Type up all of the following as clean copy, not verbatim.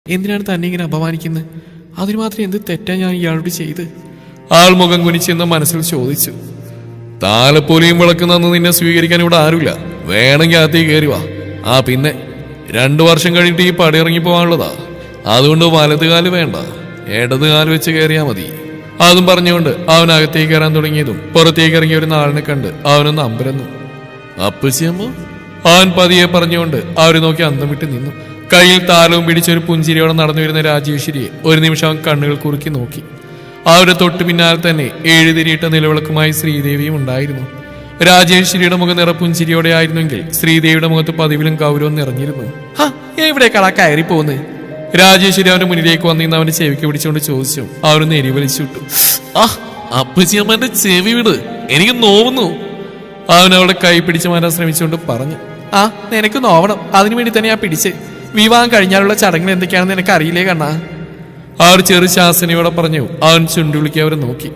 എന്തിനാണ് തന്നെ ഇങ്ങനെ അപമാനിക്കുന്നത്? അതിന് മാത്രം എന്ത് തെറ്റാ ഞാൻ ഇയാളോട് ചെയ്ത്? ആൾ മുഖം കുനിച്ചെന്ന് മനസ്സിൽ ചോദിച്ചു. താലപ്പൊലിയും വിളക്കുന്നന്ന് നിന്നെ സ്വീകരിക്കാൻ ഇവിടെ ആരുമില്ല. വേണമെങ്കിൽ അകത്തേക്ക് കയറി വാ. പിന്നെ 2 വർഷം കഴിഞ്ഞിട്ട് ഈ പടിയിറങ്ങി പോകാനുള്ളതാ. അതുകൊണ്ട് വലതുകാല് വേണ്ട, ഇടതുകാല് വെച്ച് കയറിയാ മതി. അതും പറഞ്ഞുകൊണ്ട് അവൻ അകത്തേക്ക് കയറാൻ തുടങ്ങിയതും പുറത്തേക്ക് ഇറങ്ങിയ ഒരു നാളിനെ കണ്ട് അവനൊന്ന് അമ്പരന്നു. അപ്പച്ചിയമ്മ, അവൻ പതിയെ പറഞ്ഞുകൊണ്ട് അവരെ നോക്കി അന്തം വിട്ട് നിന്നു. കയ്യിൽ താലവും പിടിച്ചൊരു പുഞ്ചിരിയോടെ നടന്നു വരുന്ന രാജേശ്വരിയെ ഒരു നിമിഷം അവൻ കണ്ണുകൾ കുറുക്കി നോക്കി. അവരുടെ തൊട്ടു പിന്നാലെ തന്നെ 7 തിരിയിട്ട നിലവിളക്കുമായി ശ്രീദേവിയും ഉണ്ടായിരുന്നു. രാജേശ്വരിയുടെ മുഖം നിറപ്പുഞ്ചിരിയോടെ ആയിരുന്നെങ്കിൽ ശ്രീദേവിയുടെ മുഖത്ത് പതിവിലും ഗൗരവം നിറഞ്ഞിരുന്നു. എവിടേക്കാളാ കയറി പോന്ന്? രാജേശ്വരി അവന്റെ മുന്നിലേക്ക് വന്നിന്ന് അവന്റെ ചെവിക്ക് പിടിച്ചുകൊണ്ട് ചോദിച്ചു. അവരൊന്ന് എരിവലിച്ചിട്ടു. അപ്പച്ചിയമ്മന്റെ ചെവി വിട്, എനിക്ക് നോവുന്നു. അവൻ അവളുടെ കൈ പിടിച്ചു മാറ്റാൻ ശ്രമിച്ചുകൊണ്ട് പറഞ്ഞു. നിനക്ക് നോവണം, അതിനു വേണ്ടി തന്നെ ഞാൻ പിടിച്ച്. വിവാഹം കഴിഞ്ഞാലുള്ള ചടങ്ങുകൾ എന്തൊക്കെയാണെന്ന് നിനക്ക് അറിയില്ലേ കണ്ണാ? അവർ ചെറു ശാസനയോടെ പറഞ്ഞു. അവൻ ചുണ്ടുവിളിക്ക് അവരെ നോക്കി.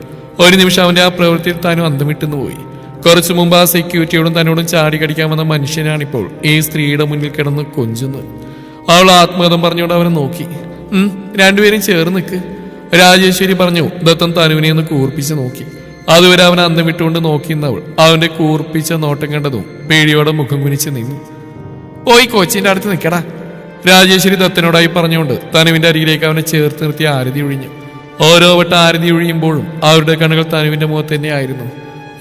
ഒരു നിമിഷം അവന്റെ ആ പ്രവൃത്തിയിൽ താനും അന്തം വിട്ടുന്നു പോയി. കുറച്ചു മുമ്പ് ആ സെക്യൂരിറ്റിയോടും തന്നോടും ചാടി കടിക്കാൻ വന്ന മനുഷ്യനാണിപ്പോൾ ഈ സ്ത്രീയുടെ മുന്നിൽ കിടന്ന് കൊഞ്ചുന്നത്. അവൾ ആത്മകഥം പറഞ്ഞുകൊണ്ട് അവനെ നോക്കി. രണ്ടുപേരും ചേർന്ന് നിൽക്ക്, രാജേശ്വരി പറഞ്ഞു. ദത്തൻ തനുവിനെ ഒന്ന് കൂർപ്പിച്ച് നോക്കി. അതുവരെ അവൻ അന്തം വിട്ടുകൊണ്ട് നോക്കിയിരുന്നവൾ അവന്റെ കൂർപ്പിച്ച നോട്ടം കണ്ടതും പേടിയോടെ മുഖം കുനിച്ച് നിന്നു. പോയി കോച്ചിന്റെ അടുത്ത് നിൽക്കടാ, രാജേശ്വരി ദത്തനോടായി പറഞ്ഞുകൊണ്ട് തനുവിന്റെ അരികിലേക്ക് അവനെ ചേർത്ത് നിർത്തി ആരതി ഒഴിഞ്ഞു. ഓരോ വട്ടം ആരതി ഒഴിയുമ്പോഴും അവരുടെ കണ്ണുകൾ തനുവിന്റെ മുഖത്ത് തന്നെയായിരുന്നു.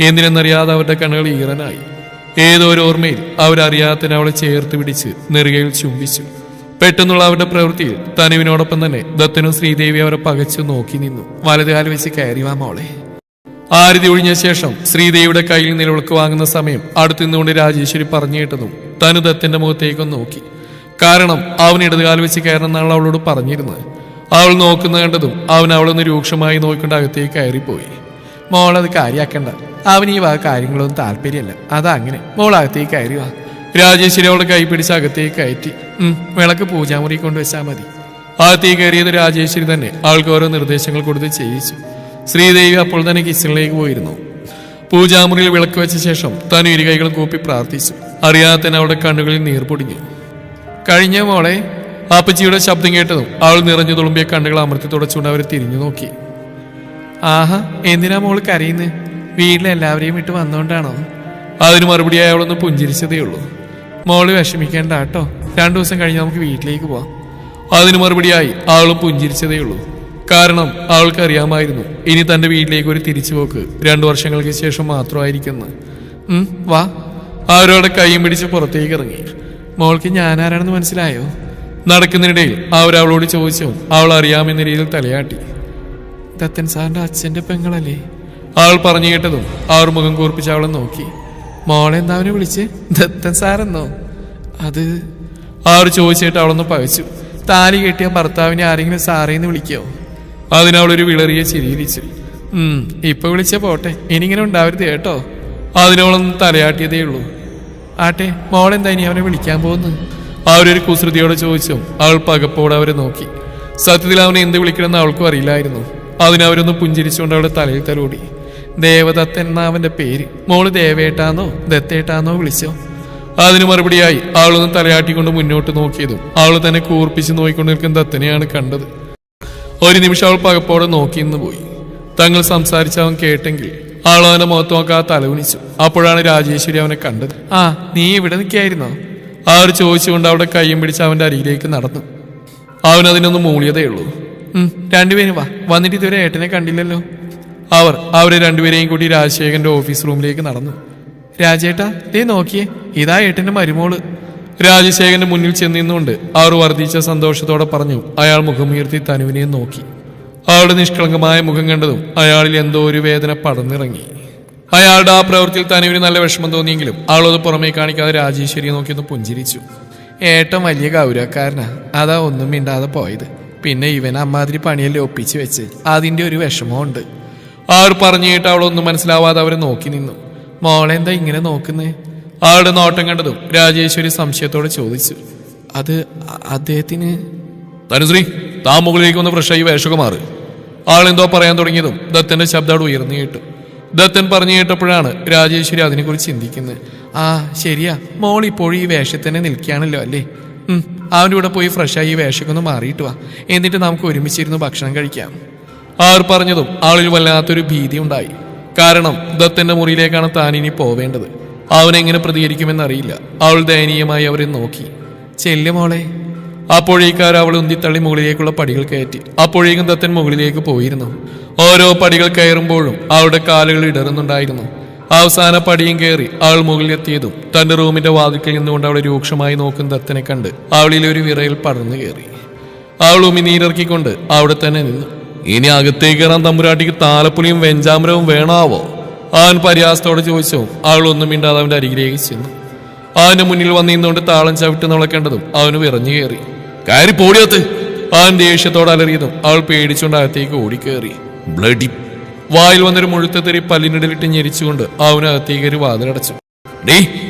എന്തിനെന്നറിയാതെ അവരുടെ കണ്ണുകൾ ഈറനായി. ഏതോ ഒരു ഓർമ്മയിൽ അവരറിയാത്തതിന് അവളെ ചേർത്ത് പിടിച്ച് നെറുകയിൽ ചുംബിച്ചു. പെട്ടെന്നുള്ള അവരുടെ പ്രവൃത്തിയിൽ തനുവിനോടൊപ്പം തന്നെ ദത്തനും ശ്രീദേവി അവരെ പകച്ചു നോക്കി നിന്നു. വലതുകാല് വെച്ച് കയറി വാ മോളെ. ആരതി ഒഴിഞ്ഞ ശേഷം ശ്രീദേവിയുടെ കയ്യിൽ നിലവിളക്ക് വാങ്ങുന്ന സമയം അടുത്തു നിന്നുകൊണ്ട് രാജേശ്വരി പറഞ്ഞു കേട്ടതും തനു ദത്തന്റെ മുഖത്തേക്കൊന്ന് നോക്കി. കാരണം അവൻ ഇടതുകാല് വെച്ച് കയറണമെന്നാണ് അവളോട് പറഞ്ഞിരുന്നത്. അവൾ നോക്കുന്ന കണ്ടതും അവൻ അവളൊന്ന് രൂക്ഷമായി നോക്കിക്കൊണ്ട് അകത്തേക്ക് കയറിപ്പോയി. മോളത് കാര്യാക്കണ്ട, അവന് ഈ വക കാര്യങ്ങളൊന്നും താല്പര്യമല്ല, അതാ അങ്ങനെ. മോളകത്തേക്ക് കയറി വാ. രാജേശ്വരി അവളുടെ കൈ പിടിച്ച് അകത്തേക്ക് കയറ്റി. വിളക്ക് പൂജാമുറി കൊണ്ടുവച്ചാൽ മതി. അകത്തേക്ക് കയറിയത് രാജേശ്വരി തന്നെ അവൾക്ക് ഓരോ നിർദ്ദേശങ്ങൾ കൊടുത്ത് ചെയ്യിച്ചു. ശ്രീദേവി അപ്പോൾ തന്നെ കിച്ചണിലേക്ക് പോയിരുന്നു. പൂജാമുറിയിൽ വിളക്ക് വെച്ച ശേഷം താൻ ഇരു കൈകളും കൂപ്പി പ്രാർത്ഥിച്ചു. അറിയാതെ തന്നെ അവളുടെ കണ്ണുകളിൽ നീർപ്പൊടിഞ്ഞു. കഴിഞ്ഞ മോളെ, അപ്പച്ചിയുടെ ശബ്ദം കേട്ടതും അവൾ നിറഞ്ഞു തുളുമ്പിയ കണ്ണുകൾ അമർത്തി തുടച്ചുകൊണ്ട് അവർ തിരിഞ്ഞു നോക്കി. എന്തിനാ മോള് കരയുന്നത്? വീട്ടിലെല്ലാവരെയും വിട്ട് വന്നോണ്ടാണോ? അതിന് മറുപടിയായി അവളൊന്ന് പുഞ്ചിരിച്ചതേ ഉള്ളൂ. മോള് വിഷമിക്കേണ്ട കേട്ടോ, 2 ദിവസം കഴിഞ്ഞ് നമുക്ക് വീട്ടിലേക്ക് പോവാം. അതിന് മറുപടിയായി അവളും പുഞ്ചിരിച്ചതേ ഉള്ളൂ. കാരണം അവൾക്കറിയാമായിരുന്നു ഇനി തന്റെ വീട്ടിലേക്ക് ഒരു തിരിച്ചുപോക്ക് 2 വർഷങ്ങൾക്ക് ശേഷം മാത്രമായിരിക്കുന്നു. വാ. അവരവളുടെ കൈയും പിടിച്ച് പുറത്തേക്ക് ഇറങ്ങി. മോൾക്ക് ഞാനാരാണെന്ന് മനസ്സിലായോ? നടക്കുന്നതിനിടയിൽ അവരവളോട് ചോദിച്ചു. അവൾ അറിയാമെന്ന രീതിയിൽ തലയാട്ടി. ദത്തൻ സാറിന്റെ അച്ഛന്റെ പെങ്ങളല്ലേ? അവൾ പറഞ്ഞു കേട്ടതും അവർ മുഖം കൂർപ്പിച്ച് അവളെ നോക്കി. മോളെ എന്താ അവനെ വിളിച്ച്? ദത്തൻ സാറെന്നോ? അത് അവർ ചോദിച്ചിട്ട് അവളൊന്ന് പകച്ചു. താലി കെട്ടിയ ഭർത്താവിനെ ആരെങ്കിലും സാറേന്ന് വിളിക്കോ? അതിനവളൊരു വിളറിയ ചിരിയിരിച്ചു. ഇപ്പൊ വിളിച്ച പോട്ടെ, ഇനിങ്ങനെ ഉണ്ടാവരുത് കേട്ടോ. അതിനവളൊന്ന് തലയാട്ടിയതേ ഉള്ളൂ. ആട്ടെ, മോളെന്താ ഇനി അവനെ വിളിക്കാൻ പോകുന്നു? അവരൊരു കുസൃതിയോടെ ചോദിച്ചു. അവൾ പകപ്പോടെ അവരെ നോക്കി. സത്യത്തിൽ അവനെ എന്ത് വിളിക്കണമെന്ന് അവൾക്കും അറിയില്ലായിരുന്നു. അതിനവരൊന്ന് പുഞ്ചിരിച്ചുകൊണ്ട് അവളുടെ തലയിൽ തലോടി. ദേവദത്തൻ എന്നാ അവന്റെ പേര്. മോള് ദേവേട്ടാന്നോ ദത്തേട്ടാന്നോ വിളിച്ചോ? അതിന് മറുപടിയായി അവളൊന്ന് തലയാട്ടിക്കൊണ്ട് മുന്നോട്ട് നോക്കിയതും അവൾ തന്നെ കൂർപ്പിച്ച് നോക്കിക്കൊണ്ട് നിൽക്കുന്ന ദത്തനെയാണ് കണ്ടത്. ഒരു നിമിഷം അവൾ പകപ്പോടെ നോക്കിന്ന് പോയി. തങ്ങൾ സംസാരിച്ച അവൻ കേട്ടെങ്കിൽ അവൾ അവന്റെ മുഖത്ത് നോക്കാതെ തലകുനിച്ചു. അപ്പോഴാണ് രാജേശ്വരി അവനെ കണ്ടത്. നീ ഇവിടെ നിൽക്കായിരുന്നോ? അവർ ചോദിച്ചുകൊണ്ട് അവിടെ കയ്യും പിടിച്ച് അവന്റെ അരികിലേക്ക് നടന്നു. അവൻ അതിനൊന്ന് മൂളിയതേ ഉള്ളൂ. രണ്ടുപേരും വാ, വന്നിട്ട് ഇതുവരെ ഏട്ടനെ കണ്ടില്ലല്ലോ. അവരെ രണ്ടുപേരെയും കൂടി രാജശേഖരന്റെ ഓഫീസ് റൂമിലേക്ക് നടന്നു. രാജേട്ടാ, ദേ നോക്കിയേ, ഇതാ ഏട്ടന്റെ മരുമോള്. രാജശേഖരന്റെ മുന്നിൽ ചെന്നിന്നുകൊണ്ട് അവർ വർദ്ധിച്ച സന്തോഷത്തോടെ പറഞ്ഞു. അയാൾ മുഖമുയർത്തി തനുവിനെ നോക്കി. അവളുടെ നിഷ്കളങ്കമായ മുഖം കണ്ടതും അയാളിൽ എന്തോ ഒരു വേദന പടർന്നിറങ്ങി. അയാളുടെ ആ പ്രവൃത്തിയിൽ തനുവിന് നല്ല വിഷമം തോന്നിയെങ്കിലും അവളത് പുറമേ കാണിക്കാതെ രാജേശ്വരിയെ നോക്കിയൊന്ന് പുഞ്ചിരിച്ചു. ഏട്ടൻ വലിയ ഗൗരവക്കാരനാ, അതാ ഒന്നും മിണ്ടാതെ പോയത്. പിന്നെ ഇവൻ അമ്മാതിരി പണിയല്ലേ ഒപ്പിച്ച് വെച്ച്, അതിന്റെ ഒരു വിഷമമുണ്ട്. അവർ പറഞ്ഞു കേട്ട് അവളൊന്നും മനസ്സിലാവാതെ അവരെ നോക്കി നിന്നു. മോളെന്താ ഇങ്ങനെ നോക്കുന്നേ? അവളുടെ നോട്ടം കണ്ടതും രാജേശ്വരി സംശയത്തോടെ ചോദിച്ചു. അത് അദ്ദേഹത്തിന്. തനുശ്രീ, താ മുകളിലേക്ക് ഒന്ന് ഫ്രഷായി വേഷമൊക്കെ മാറ്. ആളെന്തോ പറയാൻ തുടങ്ങിയതും ദത്തന്റെ ശബ്ദം അവിടെ ഉയർന്നു കേട്ടു. ദത്തൻ പറഞ്ഞു കേട്ടപ്പോഴാണ് രാജേശ്വരി അതിനെക്കുറിച്ച് ചിന്തിക്കുന്നത്. ആ ശരിയാ, മോൾ ഇപ്പോഴും ഈ വേഷത്തിൽ തന്നെ നിൽക്കുകയാണല്ലോ അല്ലേ? അവൻ്റെ കൂടെ പോയി ഫ്രഷായി ഈ വേഷമൊക്കെ ഒന്ന് മാറിയിട്ട് വാ, എന്നിട്ട് നമുക്ക് ഒരുമിച്ചിരുന്ന് ഭക്ഷണം കഴിക്കാം. അവർ പറഞ്ഞതും ആളിൽ വല്ലാത്തൊരു ഭീതി ഉണ്ടായി. കാരണം ദത്തന്റെ മുറിയിലേക്കാണ് താൻ ഇനി പോവേണ്ടത്. അവനെങ്ങനെ പ്രതികരിക്കുമെന്നറിയില്ല. അവൾ ദയനീയമായി അവരെ നോക്കി. ചെല്ലു മോളെ. അപ്പോഴേക്കാർ അവൾ ഉന്തിത്തള്ളി മുകളിലേക്കുള്ള പടികൾ കയറ്റി. അപ്പോഴേക്കും ദത്തൻ മുകളിലേക്ക് പോയിരുന്നു. ഓരോ പടികൾ കയറുമ്പോഴും അവളുടെ കാലുകൾ ഇടറുന്നുണ്ടായിരുന്നു. അവസാന പടിയും കയറി അവൾ മുകളിലെത്തിയതും തന്റെ റൂമിന്റെ വാതിൽക്കൽ നിന്നുകൊണ്ട് അവളെ രൂക്ഷമായി നോക്കുന്ന ദത്തനെ കണ്ട് അവളിൽ ഒരു വിറയിൽ പടർന്നു കയറി. അവൾ ഉമിനീരിറക്കിക്കൊണ്ട് അവിടെ തന്നെ നിന്നു. ഇനി അകത്തേക്ക് കയറാൻ തമ്പുരാട്ടിക്ക് താലപ്പൊലിയും വെഞ്ചാമരവും വേണാവോ? അവൻ പരിഹാസത്തോടെ ചോദിച്ചു. അവൾ ഒന്നും മിണ്ടാതെ അവന്റെ അരികിലേക്ക് ചെന്നു. അവന്റെ മുന്നിൽ വന്നിരുന്നുകൊണ്ട് താളം ചവിട്ടുന്നവളെ കണ്ടതും അവന് വിറഞ്ഞു കയറി. കയറി പോടിയത്ത്! അവൻ ദേഷ്യത്തോടെ അലറിയതും അവൾ പേടിച്ചുകൊണ്ട് അകത്തേക്ക് ഓടിക്കേറി. ബ്ലഡി! വായിൽ വന്നൊരു മുഴുത്ത തെറി പല്ലിനിടലിട്ട് ഞെരിച്ചുകൊണ്ട് അവനകത്തേക്ക് ഒരു വാതിലടച്ചു. ഡേ!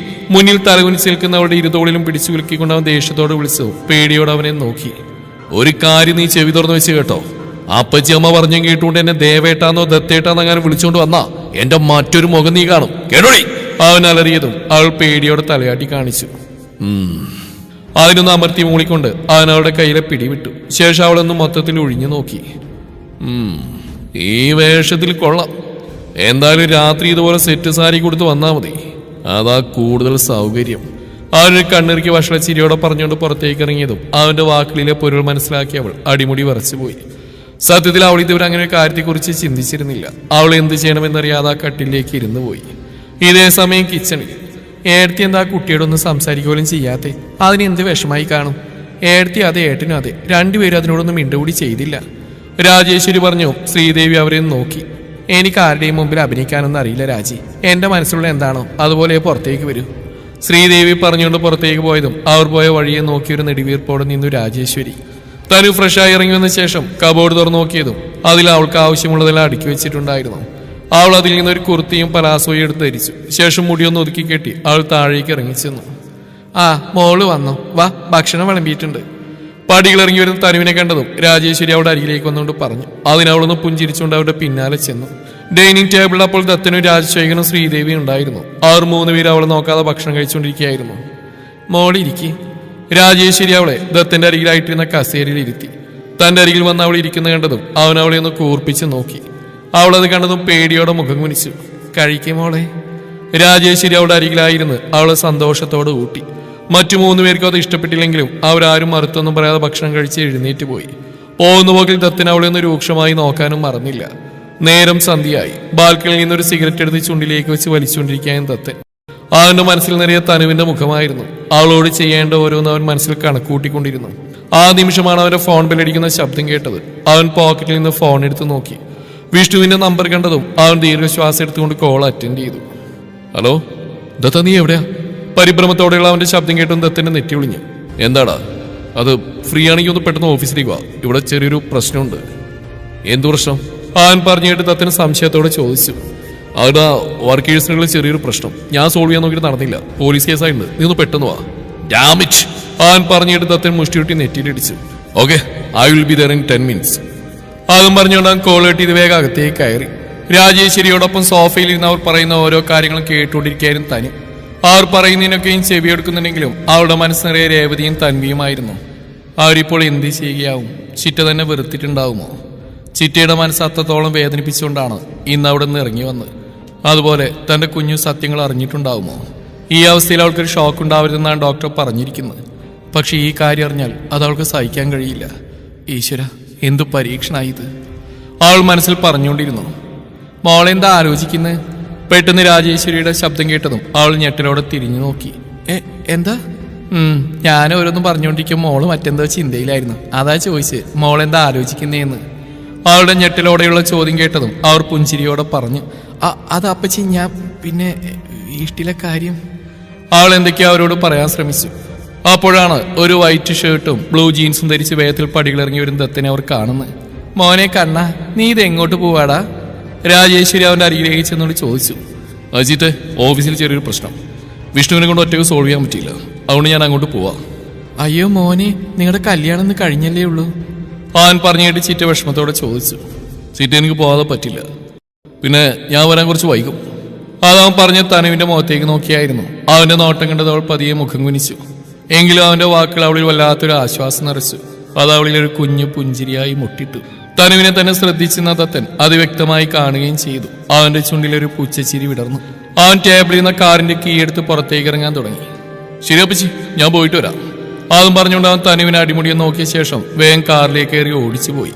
മുന്നിൽ തലകുനിച്ച് നിൽക്കുന്ന അവളുടെ ഇരുതോളിലും പിടിച്ചു കുലുക്കിക്കൊണ്ട് അവൻ ദേഷ്യത്തോടെ വിളിച്ചു. പേടിയോടെ അവനെ നോക്കി. ഒരു കാര്യം നീ ചെവി തുറന്നു വെച്ച് കേട്ടോ. അപ്പച്ചി അമ്മ പറഞ്ഞു കേട്ടുകൊണ്ട് എന്നെ ദേവേട്ടാന്നോ ദത്തേട്ടാന്നോ അങ്ങനെ വിളിച്ചുകൊണ്ട് വന്നാ എന്റെ മറ്റൊരു മുഖം നീ കാണും, കേട്ടോടി! അവൻ അലറിയതും അവൾ പേടിയോടെ തലയാട്ടി കാണിച്ചു. അതിനൊന്ന് അമർത്തി മൂളിക്കൊണ്ട് അവൻ അവളുടെ കയ്യിലെ പിടിവിട്ടു. ശേഷം അവളൊന്ന് മൊത്തത്തിൽ ഒഴിഞ്ഞു നോക്കി. ഈ വേഷത്തിൽ കൊള്ളാം. എന്തായാലും രാത്രി ഇതുപോലെ സെറ്റ് സാരി കൊടുത്ത് വന്നാ മതി, അതാ കൂടുതൽ സൗകര്യം. അവനൊരു കണ്ണിറുക്കി വഷളച്ചിരിയോടെ പറഞ്ഞുകൊണ്ട് പുറത്തേക്ക് ഇറങ്ങിയതും അവന്റെ വാക്കുകളിലെ പൊരുൾ മനസ്സിലാക്കി അവൾ അടിമുടി വിറച്ചുപോയി. സത്യത്തിൽ അവൾ ഇതുവരെ അങ്ങനെ ഒരു കാര്യത്തെക്കുറിച്ച് ചിന്തിച്ചിരുന്നില്ല. അവൾ എന്ത് ചെയ്യണമെന്നറിയാതെ ആ കട്ടിലേക്ക് ഇരുന്നു പോയി. ഇതേ സമയം കിച്ചണിൽ ഏടത്തി എന്താ കുട്ടിയോടൊന്നും സംസാരിക്കുകയും ചെയ്യാതെ? അതിനെന്ത് വിഷമായി കാണും? ഏടത്തി അതെ, ഏട്ടനും അതെ, രണ്ടുപേരും അതിനോടൊന്നും മിണ്ടുകൂടി ചെയ്തില്ല. രാജേശ്വരി പറഞ്ഞു. ശ്രീദേവി അവരെ നോക്കി. എനിക്ക് ആരുടെയും മുമ്പിൽ അഭിനയിക്കാനൊന്നും അറിയില്ല രാജി. എന്റെ മനസ്സിലുള്ള എന്താണോ അതുപോലെ പുറത്തേക്ക് വരൂ. ശ്രീദേവി പറഞ്ഞുകൊണ്ട് പുറത്തേക്ക് പോയതും അവർ പോയ വഴിയെ നോക്കിയൊരു നെടുവീർപ്പോടെ നിന്നു രാജേശ്വരി. തനു ഫ്രഷായി ഇറങ്ങി വന്ന ശേഷം കബോർഡ് തുറന്നു നോക്കിയതും അതിൽ അവൾക്ക് ആവശ്യമുള്ളതെല്ലാം അടുക്കി വെച്ചിട്ടുണ്ടായിരുന്നു. അവൾ അതിൽ നിന്നൊരു കുർത്തിയും പലാസോയും എടുത്ത് ധരിച്ചു. ശേഷം മുടിയൊന്ന് ഒതുക്കി കെട്ടി അവൾ താഴേക്ക് ഇറങ്ങിച്ചെന്നു. ആ മോള് വന്നു, വാ, ഭക്ഷണം വിളമ്പിയിട്ടുണ്ട്. പടികൾ ഇറങ്ങി വരുന്ന തനുവിനെ കണ്ടതും രാജേശ്വരി അവളുടെ അരികിലേക്ക് വന്നുകൊണ്ട് പറഞ്ഞു. അതിനവളൊന്ന് പുഞ്ചിരിച്ചുകൊണ്ട് അവരുടെ പിന്നാലെ ചെന്നു. ഡൈനിങ് ടേബിളിൽ അപ്പോൾ ദത്തനും രാജശേഖരനും ശ്രീദേവിയും ഉണ്ടായിരുന്നു. അവർ മൂന്നുപേരും അവളെ നോക്കാതെ ഭക്ഷണം കഴിച്ചുകൊണ്ടിരിക്കുകയായിരുന്നു. മോളിരിക്കി. രാജേശ്വരി അവളെ ദത്തന്റെ അരികിലായിട്ടിരുന്ന കസേരയിൽ ഇരുത്തി. തന്റെ അരികിൽ വന്ന് അവൾ ഇരിക്കുന്ന കണ്ടതും അവൻ അവളെ ഒന്ന് കൂർപ്പിച്ച് നോക്കി. അവളത് കണ്ടതും പേടിയോടെ മുഖം കുനിച്ചു. കഴിക്കും മോളെ. രാജേശ്വരി അവളുടെ അരികിലായിരുന്നു അവളെ സന്തോഷത്തോടെ ഊട്ടി. മറ്റു മൂന്നുപേർക്കും അത് ഇഷ്ടപ്പെട്ടില്ലെങ്കിലും അവരാരും മറുത്തൊന്നും പറയാതെ ഭക്ഷണം കഴിച്ച് എഴുന്നേറ്റ് പോയി. പോകുന്ന പോകിൽ ദത്തൻ അവളെ ഒന്ന് രൂക്ഷമായി നോക്കാനും മറന്നില്ല. നേരം സന്ധ്യയായി. ബാൽക്കണിയിൽ നിന്നൊരു സിഗരറ്റ് എടുത്ത് ചുണ്ടിലേക്ക് വെച്ച് വലിച്ചുകൊണ്ടിരിക്കുകയും ദത്തൻ. അവന്റെ മനസ്സിൽ നിറയെ തനുവിന്റെ മുഖമായിരുന്നു. അവളോട് ചെയ്യേണ്ട ഓരോന്ന് അവൻ മനസ്സിൽ കണക്കൂട്ടിക്കൊണ്ടിരുന്നു. ആ നിമിഷമാണ് അവന്റെ ഫോൺ ബെല്ലടിക്കുന്ന ശബ്ദം കേട്ടത്. അവൻ പോക്കറ്റിൽ നിന്ന് ഫോൺ എടുത്ത് നോക്കി. വിഷ്ണുവിന്റെ നമ്പർ കണ്ടതും അവൻ ദീർഘശ്വാസം എടുത്തുകൊണ്ട് കോൾ അറ്റൻഡ് ചെയ്തു. ഹലോ ദത്ത, നീ എവിടെയാ? പരിഭ്രമത്തോടെയുള്ള അവന്റെ ശബ്ദം കേട്ടും ദത്തന്റെ നെറ്റി ഒളിഞ്ഞു. എന്താടാ? അത് ഫ്രീ ആണെങ്കിൽ ഒന്ന് പെട്ടെന്ന് ഓഫീസിലേക്ക് വാ, ഇവിടെ ചെറിയൊരു പ്രശ്നമുണ്ട്. എന്തു പ്രശ്നം? അവൻ പറഞ്ഞിട്ട് ദത്തന് സംശയത്തോടെ ചോദിച്ചു. അവിടെ വർക്കേഴ്സിനുള്ള ചെറിയൊരു പ്രശ്നം, ഞാൻ സോൾവ് ചെയ്യാൻ നോക്കിയിട്ട് നടന്നില്ല, പോലീസ് കേസായിട്ടുണ്ട്, നീ ഒന്ന് പെട്ടെന്ന് വാ. ഡാമിറ്റ്! അവൻ പറഞ്ഞിട്ട് ദത്തൻ മുഷ്ടിയുട്ടി നെറ്റിയിലിടിച്ചു. Okay, I will be there in 10 minutes. അതും പറഞ്ഞുകൊണ്ട് അവൻ കോൾ കെട്ടി ഇത് വേഗം അകത്തേക്ക് കയറി. രാജേശ്വരിയോടൊപ്പം സോഫയിൽ ഇരുന്ന് അവർ പറയുന്ന ഓരോ കാര്യങ്ങളും കേട്ടുകൊണ്ടിരിക്കുകയായിരുന്നു തനി. അവർ പറയുന്നതിനൊക്കെയും ചെവിയെടുക്കുന്നുണ്ടെങ്കിലും അവളുടെ മനസ്സ് നിറയെ രേവതിയും തൻവിയുമായിരുന്നു. അവരിപ്പോൾ എന്ത് ചെയ്യുകയാവും? ചിറ്റ തന്നെ വെറുത്തിട്ടുണ്ടാവുമോ? ചിറ്റയുടെ മനസ്സ് അത്രത്തോളം വേദനിപ്പിച്ചുകൊണ്ടാണ് ഇന്ന് അവിടെ നിന്ന് ഇറങ്ങി വന്ന്. അതുപോലെ തന്റെ കുഞ്ഞു സത്യങ്ങൾ അറിഞ്ഞിട്ടുണ്ടാവുമോ? ഈ അവസ്ഥയിൽ അവൾക്കൊരു ഷോക്ക് ഉണ്ടാവരുതെന്നാണ് ഡോക്ടർ പറഞ്ഞിരിക്കുന്നത്. പക്ഷെ ഈ കാര്യം അറിഞ്ഞാൽ അത് അവൾക്ക് സഹിക്കാൻ കഴിയില്ല. ഈശ്വര, എന്തു പരീക്ഷണമായി ഇത്! അവൾ മനസ്സിൽ പറഞ്ഞുകൊണ്ടിരുന്നു. മോളെന്താ ആലോചിക്കുന്നത്? പെട്ടെന്ന് രാജേശ്വരിയുടെ ശബ്ദം കേട്ടതും അവൾ ഞെട്ടലോടെ തിരിഞ്ഞു നോക്കി. എന്താ? ഞാൻ ഓരോന്നും പറഞ്ഞുകൊണ്ടിരിക്കും, മോള് മറ്റെന്തോ ചിന്തയിലായിരുന്നു, അതാ ചോദിച്ച് മോളെന്താ ആലോചിക്കുന്നേന്ന്. അവളുടെ ഞെട്ടലോടെയുള്ള ചോദ്യം കേട്ടതും അവർ പുഞ്ചിരിയോടെ പറഞ്ഞു. അത് അപ്പച്ചി, ഞാൻ പിന്നെ വീട്ടിലെ കാര്യം. അവൾ എന്തൊക്കെയോ അവരോട് പറയാൻ ശ്രമിച്ചു. അപ്പോഴാണ് ഒരു വൈറ്റ് ഷർട്ടും ബ്ലൂ ജീൻസും ധരിച്ച് വേഗത്തിൽ പടികളിറങ്ങി വരും ദത്തനെ അവർ കാണുന്നത്. മോനെ കണ്ണ, നീ ഇത് എങ്ങോട്ട് പോവാടാ? രാജേശ്വരി അവന്റെ അരികിലേക്ക് ചെന്നോട് ചോദിച്ചു. അജിത്തെ, ഓഫീസിൽ ചെറിയൊരു പ്രശ്നം, വിഷ്ണുവിനെ കൊണ്ട് ഒറ്റയ്ക്ക് സോൾവ് ചെയ്യാൻ പറ്റിയില്ല, അതുകൊണ്ട് ഞാൻ അങ്ങോട്ട് പോവാ. അയ്യോ മോനെ, നിങ്ങളുടെ കല്യാണം ഒന്ന് കഴിഞ്ഞല്ലേ ഉള്ളൂ? അവൻ പറഞ്ഞിട്ട് ചിറ്റ വിഷമത്തോടെ ചോദിച്ചു. ചിറ്റ, എനിക്ക് പോകാതെ പറ്റില്ല, പിന്നെ ഞാൻ വരാൻ കുറച്ച് വൈകും. അതവൻ പറഞ്ഞ തനുവിന്റെ മുഖത്തേക്ക് നോക്കിയായിരുന്നു. അവന്റെ നോട്ടം കണ്ടത് അവൾ പതിയെ മുഖം കുനിച്ചു. എങ്കിലും അവന്റെ വാക്കുകൾ അവളിൽ വല്ലാത്തൊരു ആശ്വാസം നിറച്ചു. അത് അവളിൽ ഒരു കുഞ്ഞു പുഞ്ചിരിയായി മുട്ടിട്ടു. തനുവിനെ തന്നെ ശ്രദ്ധിച്ചിരുന്ന ദത്തൻ അത് വ്യക്തമായി കാണുകയും ചെയ്തു. അവന്റെ ചുണ്ടിലൊരു പുച്ഛച്ചിരി വിടർന്നു. അവൻ ടേബിളിൽ നിന്ന് കാറിന്റെ കീ എടുത്ത് പുറത്തേക്ക് ഇറങ്ങാൻ തുടങ്ങി. ശരി അപ്പച്ചി, ഞാൻ പോയിട്ട് വരാം. അതും പറഞ്ഞുകൊണ്ട് അവൻ തനുവിനെ അടിമുടിയെ നോക്കിയ ശേഷം വേഗം കാറിലേക്ക് കയറി ഓടിച്ചു പോയി.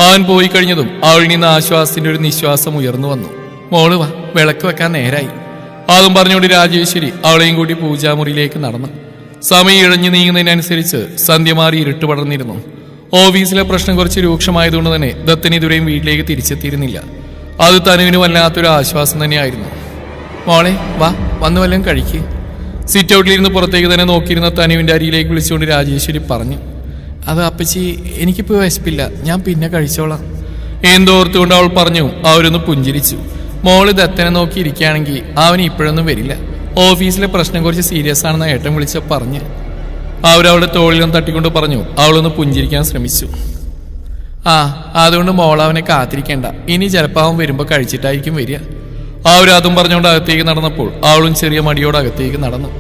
അവൻ പോയി കഴിഞ്ഞതും അവളിൽ നിന്ന് ആശ്വാസത്തിന്റെ ഒരു നിശ്വാസം ഉയർന്നു വന്നു. മോള് വാ, വിളക്ക് വെക്കാൻ നേരായി. അതും പറഞ്ഞുകൊണ്ട് രാജേശ്വരി അവളെയും കൂടി പൂജാമുറിയിലേക്ക് നടന്നു. സമയം ഇഴഞ്ഞു നീങ്ങുന്നതിനനുസരിച്ച് സന്ധ്യ മാറി ഇരുട്ട് പടർന്നിരുന്നു. ഓഫീസിലെ പ്രശ്നം കുറച്ച് രൂക്ഷമായതുകൊണ്ട് തന്നെ ദത്തൻ ഇതുവരെയും വീട്ടിലേക്ക് തിരിച്ചെത്തിയിരുന്നില്ല. അത് തനുവിന് വല്ലാത്തൊരു ആശ്വാസം തന്നെയായിരുന്നു. മോളെ വാ, വന്നു വല്ലതും കഴിക്ക്. സിറ്റ് ഔട്ടിലിരുന്ന് പുറത്തേക്ക് തന്നെ നോക്കിയിരുന്ന തനുവിന്റെ അരിയിലേക്ക് വിളിച്ചുകൊണ്ട് രാജേശ്വരി പറഞ്ഞു. അത് അപ്പച്ചി, എനിക്കിപ്പോൾ വിശപ്പില്ല, ഞാൻ പിന്നെ കഴിച്ചോളാം. എന്തോർത്തുകൊണ്ട് അവൾ പറഞ്ഞു. അവരൊന്ന് പുഞ്ചിരിച്ചു. മോള് ദത്തനെ നോക്കിയിരിക്കുകയാണെങ്കിൽ അവന് ഇപ്പോഴൊന്നും വരില്ല. ഓഫീസിലെ പ്രശ്നം കുറച്ച് സീരിയസ് ആണെന്ന് ഏട്ടൻ വിളിച്ച പറഞ്ഞ്. അവരവളുടെ തോളിലൊന്ന് തട്ടിക്കൊണ്ട് പറഞ്ഞു. അവളൊന്ന് പുഞ്ചിരിക്കാൻ ശ്രമിച്ചു. അതുകൊണ്ട് മോൾ അവനെ കാത്തിരിക്കേണ്ട, ഇനി ചിലപ്പോൾ അവൻ വരുമ്പോൾ കഴിച്ചിട്ടായിരിക്കും വരിക. അവരതും പറഞ്ഞുകൊണ്ട് അകത്തേക്ക് നടന്നപ്പോൾ അവളും ചെറിയ മടിയോട് അകത്തേക്ക് നടന്നു.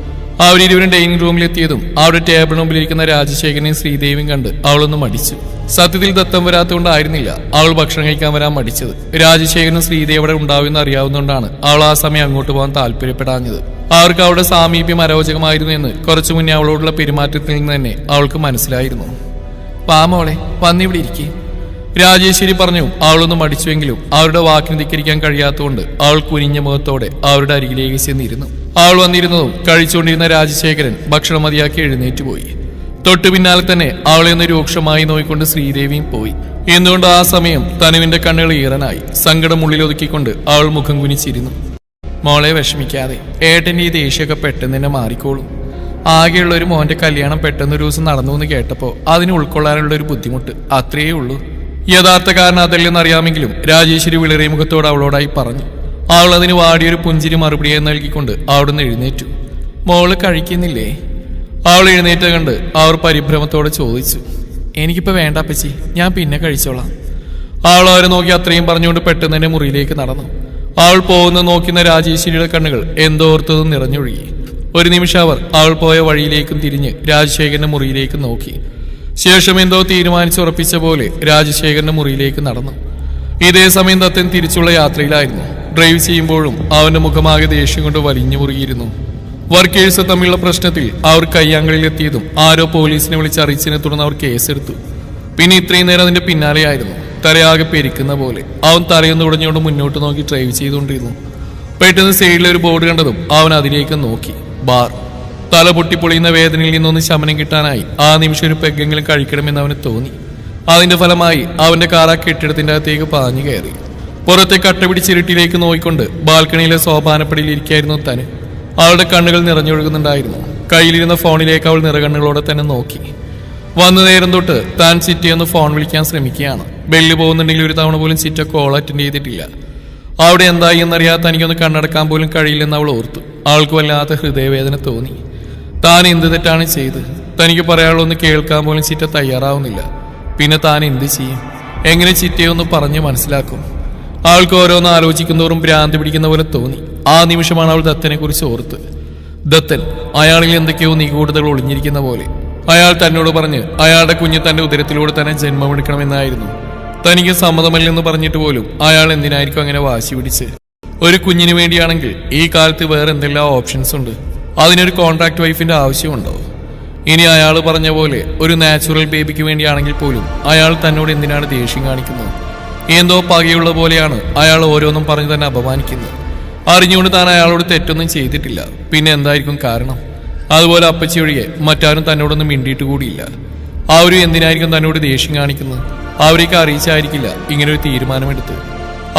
അവരിരുവരും ഡൈനിങ് റൂമിലെത്തിയതും അവിടെ ടേബിൾ മുമ്പിലിരിക്കുന്ന രാജശേഖരനെയും ശ്രീദേവിയും കണ്ട് അവളൊന്ന് മടിച്ചു. സത്യത്തിൽ ദത്തം വരാത്തതുകൊണ്ടായിരുന്നില്ല അവൾ ഭക്ഷണം കഴിക്കാൻ വരാൻ മടിച്ചത്. രാജശേഖരനും ശ്രീദേവി അവിടെ ഉണ്ടാവുമെന്ന് അറിയാവുന്നതുകൊണ്ടാണ് അവൾ ആ സമയം അങ്ങോട്ട് പോകാൻ താല്പര്യപ്പെടാഞ്ഞത്. അവർക്ക് അവളുടെ സാമീപ്യം അരോചകമായിരുന്നു എന്ന് കുറച്ചു മുന്നേ അവളോടുള്ള പെരുമാറ്റത്തിൽ നിന്ന് തന്നെ അവൾക്ക് മനസ്സിലായിരുന്നു. പാമോളെ, വന്നിവിടെ ഇരിക്കേ, രാജേശ്വരി പറഞ്ഞു. അവളൊന്ന് മടിച്ചുവെങ്കിലും അവരുടെ വാക്കിന് ധിക്കരിക്കാൻ കഴിയാത്തതുകൊണ്ട് അവൾ കുനിഞ്ഞ മുഖത്തോടെ അവരുടെ അരികിലേക്ക് ചെന്നിരുന്നു. അവൾ വന്നിരുന്നതും കഴിച്ചുകൊണ്ടിരുന്ന രാജശേഖരൻ ഭക്ഷണം മതിയാക്കി എഴുന്നേറ്റ് പോയി. തൊട്ടു പിന്നാലെ തന്നെ അവളെ ഒന്ന് രൂക്ഷമായി നോക്കിക്കൊണ്ട് ശ്രീദേവിയും പോയി. എന്തുകൊണ്ട് ആ സമയം തനുവിന്റെ കണ്ണുകൾ ഈറനായി. സങ്കടം ഉള്ളിലൊതുക്കിക്കൊണ്ട് അവൾ മുഖം കുനിച്ചിരുന്നു. മോളെ വിഷമിക്കാതെ, ഏട്ടന്റെ ഈ ദേഷ്യമൊക്കെ പെട്ടെന്ന് തന്നെ മാറിക്കോളും. ആകെയുള്ള ഒരു മോന്റെ കല്യാണം പെട്ടെന്നൊരു ദിവസം നടന്നു എന്ന് കേട്ടപ്പോൾ അതിന് ഉൾക്കൊള്ളാനുള്ള ഒരു ബുദ്ധിമുട്ട്, അത്രയേ ഉള്ളൂ. യഥാർത്ഥ കാരണം അതല്ലെന്നറിയാമെങ്കിലും രാജേശ്വരി വിളറിയ മുഖത്തോട് അവളോടായി പറഞ്ഞു. അവൾ അതിന് വാടിയൊരു പുഞ്ചിരി മറുപടിയായി നൽകിക്കൊണ്ട് അവിടുന്ന് എഴുന്നേറ്റു. മോള് കഴിക്കുന്നില്ലേ? അവൾ എഴുന്നേറ്റ് കണ്ട് അവർ പരിഭ്രമത്തോടെ ചോദിച്ചു. എനിക്കിപ്പോ വേണ്ട അപ്പച്ചി, ഞാൻ പിന്നെ കഴിച്ചോളാം. അവൾ അവരെ നോക്കി അത്രയും പറഞ്ഞുകൊണ്ട് പെട്ടെന്ന് തന്നെ മുറിയിലേക്ക് നടന്നു. അവൾ പോകുന്ന നോക്കുന്ന രാജേശ്വരിയുടെ കണ്ണുകൾ എന്തോർത്തതും നിറഞ്ഞൊഴുകി. ഒരു നിമിഷം അവൾ പോയ വഴിയിലേക്കും തിരിഞ്ഞ് രാജശേഖരന്റെ മുറിയിലേക്ക് നോക്കി. ശേഷം എന്തോ തീരുമാനിച്ചുറപ്പിച്ച പോലെ രാജശേഖരന്റെ മുറിയിലേക്ക് നടന്നു. ഇതേ സമയം ദത്തൻ തിരിച്ചുള്ള യാത്രയിലായിരുന്നു. ഡ്രൈവ് ചെയ്യുമ്പോഴും അവന്റെ മുഖമാകെ ദേഷ്യം കൊണ്ട് വലിഞ്ഞു മുറുകിയിരുന്നു. വർക്കേഴ്സ് തമ്മിലുള്ള പ്രശ്നത്തിൽ അവർ കയ്യാങ്കളിലെത്തിയതും ആരോ പോലീസിനെ വിളിച്ചറിയിച്ചതിനെ തുടർന്ന് അവർ കേസെടുത്തു. പിന്നെ ഇത്രയും നേരം അതിന്റെ പിന്നാലെയായിരുന്നു. തലയാകെ പെരിക്കുന്ന പോലെ അവൻ തലയൊന്ന് ഉടഞ്ഞുകൊണ്ട് മുന്നോട്ട് നോക്കി ഡ്രൈവ് ചെയ്തുകൊണ്ടിരുന്നു. പെട്ടെന്ന് സൈഡിലെ ഒരു ബോർഡ് കണ്ടതും അവൻ അതിലേക്ക് നോക്കി. ബാർ. തല പൊട്ടിപ്പൊളിയുന്ന വേദനയിൽ നിന്നൊന്ന് ശമനം കിട്ടാനായി ആ നിമിഷം ഒരു പെഗ്ഗെങ്കിലും കഴിക്കണമെന്ന് അവന് തോന്നി. അതിന്റെ ഫലമായി അവന്റെ കാർ ആ കെട്ടിടത്തിന്റെ അകത്തേക്ക് പാഞ്ഞു കയറി. പുറത്തെ കട്ട പിടിച്ചിരുട്ടിലേക്ക് നോക്കിക്കൊണ്ട് ബാൽക്കണിയിലെ സോപാനപ്പടിയിൽ ഇരിക്കായിരുന്നു തന്. അവളുടെ കണ്ണുകൾ നിറഞ്ഞൊഴുകുന്നുണ്ടായിരുന്നു. കയ്യിലിരുന്ന ഫോണിലേക്ക് അവൾ നിറകണ്ണുകളോടെ തന്നെ നോക്കി. വന്നു നേരം തൊട്ട് താൻ ചിറ്റയൊന്ന് ഫോൺ വിളിക്കാൻ ശ്രമിക്കുകയാണ്. ബെല്ല് പോകുന്നുണ്ടെങ്കിൽ ഒരു തവണ പോലും ചിറ്റ കോൾ അറ്റൻഡ് ചെയ്തിട്ടില്ല. അവിടെ എന്തായി എന്നറിയാത്ത തനിക്കൊന്ന് കണ്ണടക്കാൻ പോലും കഴിയില്ലെന്ന് അവൾ ഓർത്തു. അവൾക്ക് വല്ലാത്ത ഹൃദയവേദന തോന്നി. താൻ എന്ത് തെറ്റാണ് ചെയ്ത്? തനിക്ക് പറയാനുള്ളൊന്ന് കേൾക്കാൻ പോലും ചിറ്റ തയ്യാറാവുന്നില്ല. പിന്നെ താൻ എന്ത് ചെയ്യും? എങ്ങനെ ചിറ്റയൊന്ന് പറഞ്ഞ് മനസ്സിലാക്കും? അവൾക്ക് ഓരോന്ന് ആലോചിക്കുന്നതോറും ഭ്രാന്തി പിടിക്കുന്ന പോലെ തോന്നി. ആ നിമിഷമാണ് അവൾ ദത്തനെ കുറിച്ച് ഓർത്ത്. ദത്തൻ, അയാളിൽ എന്തൊക്കെയോ നിഗൂഢതകൾ ഒളിഞ്ഞിരിക്കുന്ന പോലെ. അയാൾ തന്നോട് പറഞ്ഞ് അയാളുടെ കുഞ്ഞ് തന്റെ ഉദരത്തിലൂടെ തന്നെ ജന്മമെടുക്കണമെന്നായിരുന്നു. തനിക്ക് സമ്മതമല്ലെന്ന് പറഞ്ഞിട്ട് പോലും അയാൾ എന്തിനായിരിക്കും അങ്ങനെ വാശി പിടിച്ച്? ഒരു കുഞ്ഞിന് വേണ്ടിയാണെങ്കിൽ ഈ കാലത്ത് വേറെ എന്തെല്ലാം ഓപ്ഷൻസ് ഉണ്ട്. അതിനൊരു കോൺട്രാക്ട് വൈഫിന്റെ ആവശ്യമുണ്ടോ? ഇനി അയാൾ പറഞ്ഞ പോലെ ഒരു നാച്ചുറൽ ബേബിക്ക് വേണ്ടിയാണെങ്കിൽ പോലും അയാൾ തന്നോട് എന്തിനാണ് ദേഷ്യം കാണിക്കുന്നത്? എന്തോ പകയുള്ള പോലെയാണ് അയാൾ ഓരോന്നും പറഞ്ഞു തന്നെ അപമാനിക്കുന്നത്. അറിഞ്ഞുകൊണ്ട് താൻ അയാളോട് തെറ്റൊന്നും ചെയ്തിട്ടില്ല. പിന്നെ എന്തായിരിക്കും കാരണം? അതുപോലെ അപ്പച്ചി ഒഴികെ മറ്റാരും തന്നോടൊന്നും മിണ്ടിയിട്ട് കൂടിയില്ല. അവരും എന്തിനായിരിക്കും തന്നോട് ദേഷ്യം കാണിക്കുന്നത്? അവരേക്ക് അറിയിച്ചായിരിക്കില്ല ഇങ്ങനൊരു തീരുമാനമെടുത്ത്.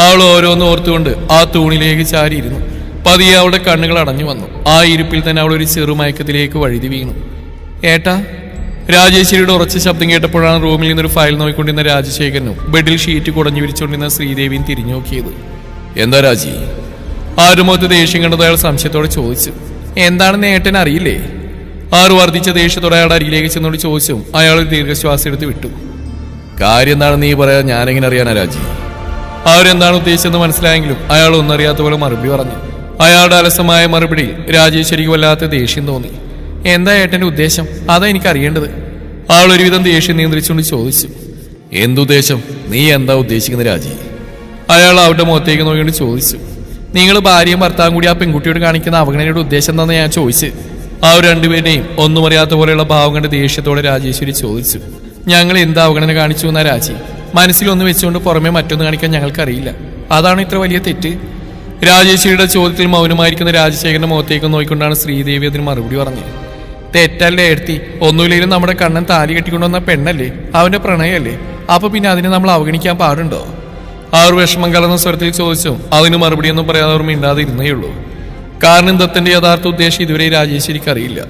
അവൾ ഓരോന്ന് ഓർത്തുകൊണ്ട് ആ തൂണിലേക്ക് ചാരിയിരുന്നു. പതിയെ അവളുടെ കണ്ണുകൾ അടഞ്ഞു വന്നു. ആ ഇരിപ്പിൽ തന്നെ അവൾ ഒരു ചെറുമയക്കത്തിലേക്ക് വഴുതി വീണു. ഏട്ടാ, രാജേശ്വരിയുടെ ഉറച്ച ശബ്ദം കേട്ടപ്പോഴാണ് റൂമിൽ നിന്നൊരു ഫയൽ നോക്കിക്കൊണ്ടിരുന്ന രാജശേഖരനും ബെഡിൽ ഷീറ്റ് കുടഞ്ഞു വിരിച്ചുകൊണ്ടിരുന്ന ശ്രീദേവിയും തിരിഞ്ഞു നോക്കിയത്. എന്താ രാജി? ആരുമൊത്ത് ദേഷ്യം കണ്ടത് അയാൾ സംശയത്തോടെ ചോദിച്ചു. എന്താണെന്ന് ഏട്ടൻ അറിയില്ലേ? ആറ് വർദ്ധിച്ച ദേഷ്യത്തോടെ അയാളുടെ അരികിലേക്ക് ചെന്നോട് ചോദിച്ചു. അയാൾ ദീർഘശ്വാസം എടുത്ത് വിട്ടു. കാര്യം എന്താണെന്ന് നീ പറയാൻ ഞാനെങ്ങനെ അറിയാനാ രാജി? അവരെന്താണ് ഉദ്ദേശിച്ചെന്ന് മനസ്സിലായെങ്കിലും അയാൾ ഒന്നറിയാത്ത പോലെ മറുപടി പറഞ്ഞു. അയാളുടെ അലസമായ മറുപടി രാജേശ്വരിക്ക് വല്ലാത്ത ദേഷ്യം തോന്നി. എന്താ ഏട്ടന്റെ ഉദ്ദേശം? അതാ എനിക്ക് അറിയേണ്ടത്. ആൾ ഒരുവിധം ദേഷ്യം നിയന്ത്രിച്ചുകൊണ്ട് ചോദിച്ചു. എന്തുദ്ദേശം? നീ എന്താ ഉദ്ദേശിക്കുന്നത് രാജി? അയാൾ അവരുടെ മുഖത്തേക്ക് നോക്കിക്കൊണ്ട് ചോദിച്ചു. നിങ്ങൾ ഭാര്യയും ഭർത്താവും കൂടി ആ പെൺകുട്ടിയോട് കാണിക്കുന്ന അവഗണനയുടെ ഉദ്ദേശം എന്താണെന്ന് ഞാൻ ചോദിച്ചു. അവർ രണ്ടുപേരുടെയും ഒന്നും അറിയാത്ത പോലെയുള്ള ഭാവം കണ്ട് ദേഷ്യത്തോടെ രാജേശ്വരി ചോദിച്ചു. ഞങ്ങൾ എന്ത് അവഗണന കാണിച്ചു എന്നാ രാജി? മനസ്സിലൊന്ന് വെച്ചുകൊണ്ട് പുറമെ മറ്റൊന്ന് കാണിക്കാൻ ഞങ്ങൾക്കറിയില്ല. അതാണ് ഇത്ര വലിയ തെറ്റ്. രാജേശ്വരിയുടെ ചോദ്യത്തിൽ മൗനമായിരിക്കുന്ന രാജശേഖരന്റെ മുഖത്തേക്ക് നോക്കിക്കൊണ്ടാണ് ശ്രീദേവി അതിന് മറുപടി പറഞ്ഞത്. തെറ്റല്ലേ എടുത്തി? ഒന്നുമില്ലെങ്കിലും നമ്മുടെ കണ്ണൻ താലി കെട്ടിക്കൊണ്ടുവന്ന പെണ്ണല്ലേ, അവന്റെ പ്രണയല്ലേ. അപ്പൊ പിന്നെ അതിനെ നമ്മൾ അവഗണിക്കാൻ പാടുണ്ടോ? അവർ വിഷമം കലർന്ന സ്വരത്തിൽ ചോദിച്ചു. അതിന് മറുപടിയൊന്നും പറയാതെ അവർ മിണ്ടാതെ ഇരുന്നേയുള്ളൂ. കാരണം ദത്തന്റെ യഥാർത്ഥ ഉദ്ദേശം ഇതുവരെ രാജേശ്വരിക്ക് അറിയില്ല.